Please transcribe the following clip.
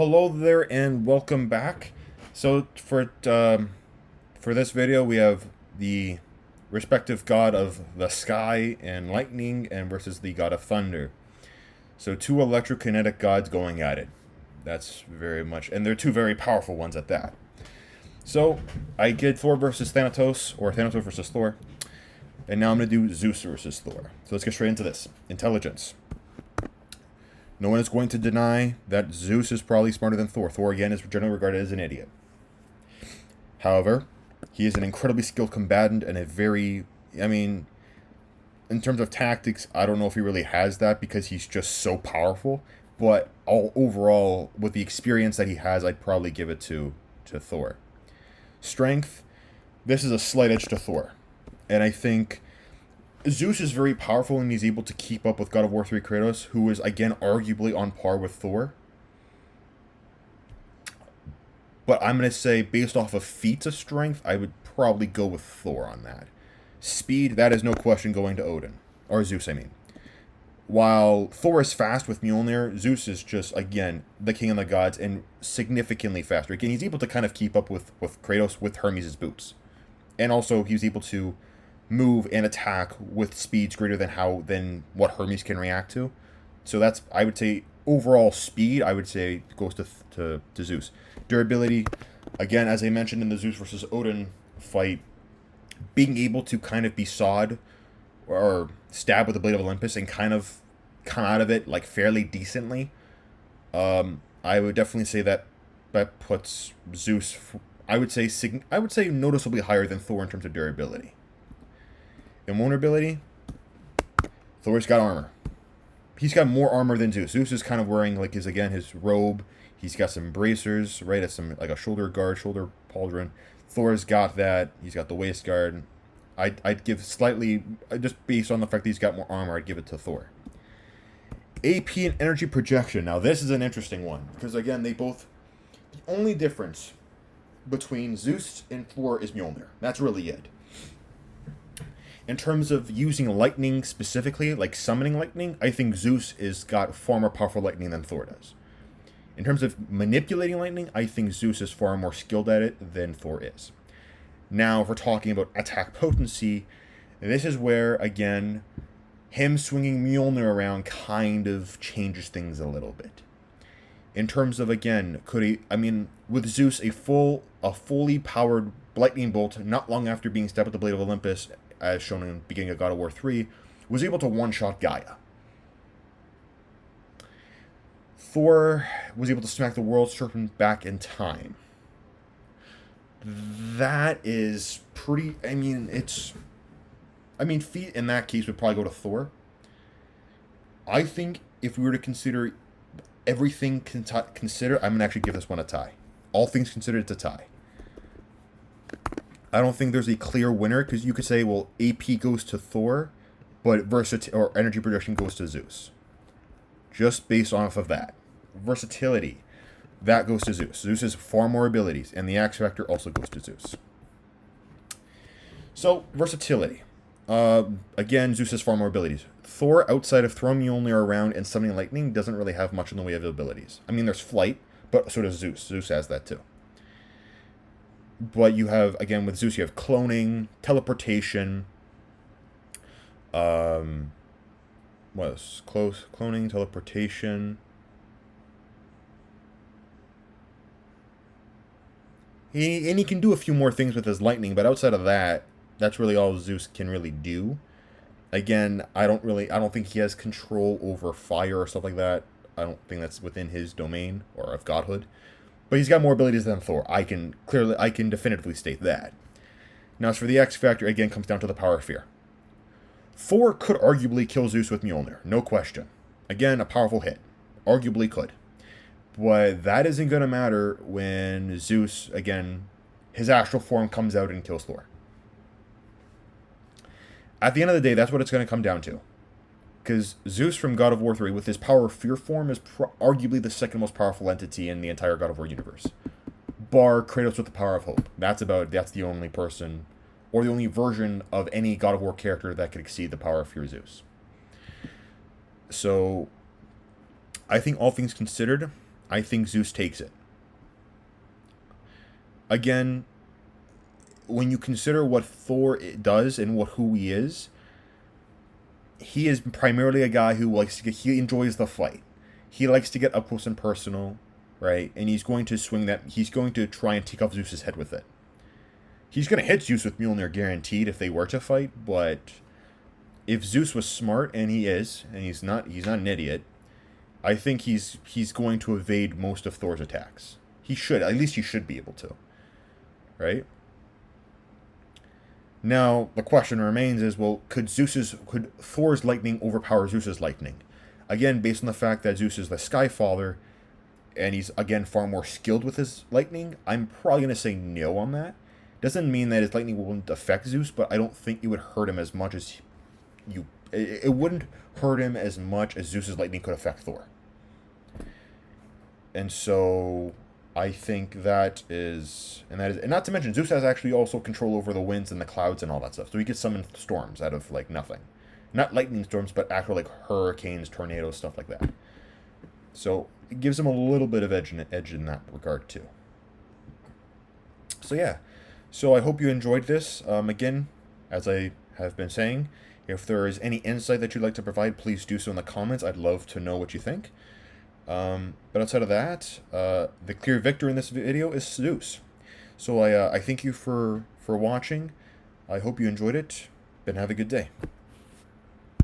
Hello there and welcome back. So for this video we have the respective god of the sky and lightning and versus the god of thunder. So two electrokinetic gods going at it. That's very much, and they're two very powerful ones at that. So I did Thor versus Thanatos, or Thanatos versus Thor, and now I'm gonna do Zeus versus Thor. So let's get straight into this. Intelligence. No one is going to deny that Zeus is probably smarter than Thor. Thor, again, is generally regarded as an idiot. However, he is an incredibly skilled combatant and in terms of tactics, I don't know if he really has that because he's just so powerful. But overall, with the experience that he has, I'd probably give it to Thor. Strength, this is a slight edge to Thor. And I think Zeus is very powerful and he's able to keep up with God of War 3 Kratos, who is, again, arguably on par with Thor. But I'm going to say, based off of feats of strength, I would probably go with Thor on that. Speed, that is no question going to Odin. Or Zeus, I mean. While Thor is fast with Mjolnir, Zeus is just, again, the king of the gods and significantly faster. Again, he's able to kind of keep up with Kratos with Hermes' boots. And also, he's able to move and attack with speeds greater than what Hermes can react to. So that's, I would say, overall speed, I would say goes to Zeus. Durability, again, as I mentioned in the Zeus versus Odin fight, being able to kind of be sawed or stabbed with the blade of Olympus and kind of come out of it like fairly decently, I would definitely say that puts Zeus, I would say noticeably higher than Thor in terms of durability. Invulnerability, Thor's got armor. He's got more armor than Zeus. Zeus is kind of wearing like his robe. He's got some bracers, right? It's some like a shoulder guard, shoulder pauldron. Thor's got that. He's got the waist guard. I'd give slightly, just based on the fact that he's got more armor, I'd give it to Thor. AP and energy projection. Now this is an interesting one because again, the only difference between Zeus and Thor is Mjolnir. That's really it. In terms of using lightning specifically, like summoning lightning, I think Zeus is got far more powerful lightning than Thor does. In terms of manipulating lightning, I think Zeus is far more skilled at it than Thor is. Now, if we're talking about attack potency, this is where, again, him swinging Mjolnir around kind of changes things a little bit. In terms of, again, with Zeus, a fully powered lightning bolt, not long after being stabbed with the blade of Olympus, as shown in the beginning of God of War 3, was able to one-shot Gaia. Thor was able to smack the world serpent back in time. That is pretty... feat in that case would probably go to Thor. I think if we were to consider everything considered, I'm going to actually give this one a tie. All things considered, it's a tie. I don't think there's a clear winner because you could say, well, AP goes to Thor, but or energy projection goes to Zeus. Just based off of that. Versatility, that goes to Zeus. Zeus has far more abilities, and the X Factor also goes to Zeus. So, versatility. Again, Zeus has far more abilities. Thor, outside of throwing Mjolnir around and summoning lightning, doesn't really have much in the way of abilities. There's flight, but so does Zeus. Zeus has that too. But you have, again, with Zeus, you have cloning, teleportation, what else? Cloning, teleportation. He can do a few more things with his lightning, but outside of that, that's really all Zeus can really do. Again, I don't think he has control over fire or stuff like that. I don't think that's within his domain or of godhood. But he's got more abilities than Thor. I can definitively state that. Now, as for the X Factor, again, comes down to the power of fear. Thor could arguably kill Zeus with Mjolnir, no question. Again, a powerful hit. Arguably could. But that isn't going to matter when Zeus, again, his astral form comes out and kills Thor. At the end of the day, that's what it's going to come down to. Because Zeus from God of War 3, with his power of fear form, is arguably the second most powerful entity in the entire God of War universe. Bar Kratos with the power of hope. That's the only person, or the only version of any God of War character that could exceed the power of fear Zeus. So, I think all things considered, I think Zeus takes it. Again, when you consider what Thor does and who he is primarily a guy who he enjoys the fight. He likes to get up close and personal, right? And he's going to swing that. He's going to try and take off Zeus's head with it. He's going to hit Zeus with Mjolnir guaranteed if they were to fight, but if Zeus was smart, and he is, and he's not an idiot, I think he's going to evade most of Thor's attacks. He should, at least he should be able to. Right? Now, the question remains is, well, could Thor's lightning overpower Zeus's lightning? Again, based on the fact that Zeus is the Sky Father, and he's, again, far more skilled with his lightning, I'm probably going to say no on that. Doesn't mean that his lightning won't affect Zeus, but I don't think it would hurt him as much as it wouldn't hurt him as much as Zeus's lightning could affect Thor. And so I think that is, and not to mention, Zeus has actually also control over the winds and the clouds and all that stuff. So he could summon storms out of, like, nothing. Not lightning storms, but actual, like, hurricanes, tornadoes, stuff like that. So it gives him a little bit of edge in that regard, too. So, yeah. So I hope you enjoyed this. Again, as I have been saying, if there is any insight that you'd like to provide, please do so in the comments. I'd love to know what you think. But outside of that, the clear victor in this video is Zeus. So I thank you for watching. I hope you enjoyed it, and have a good day.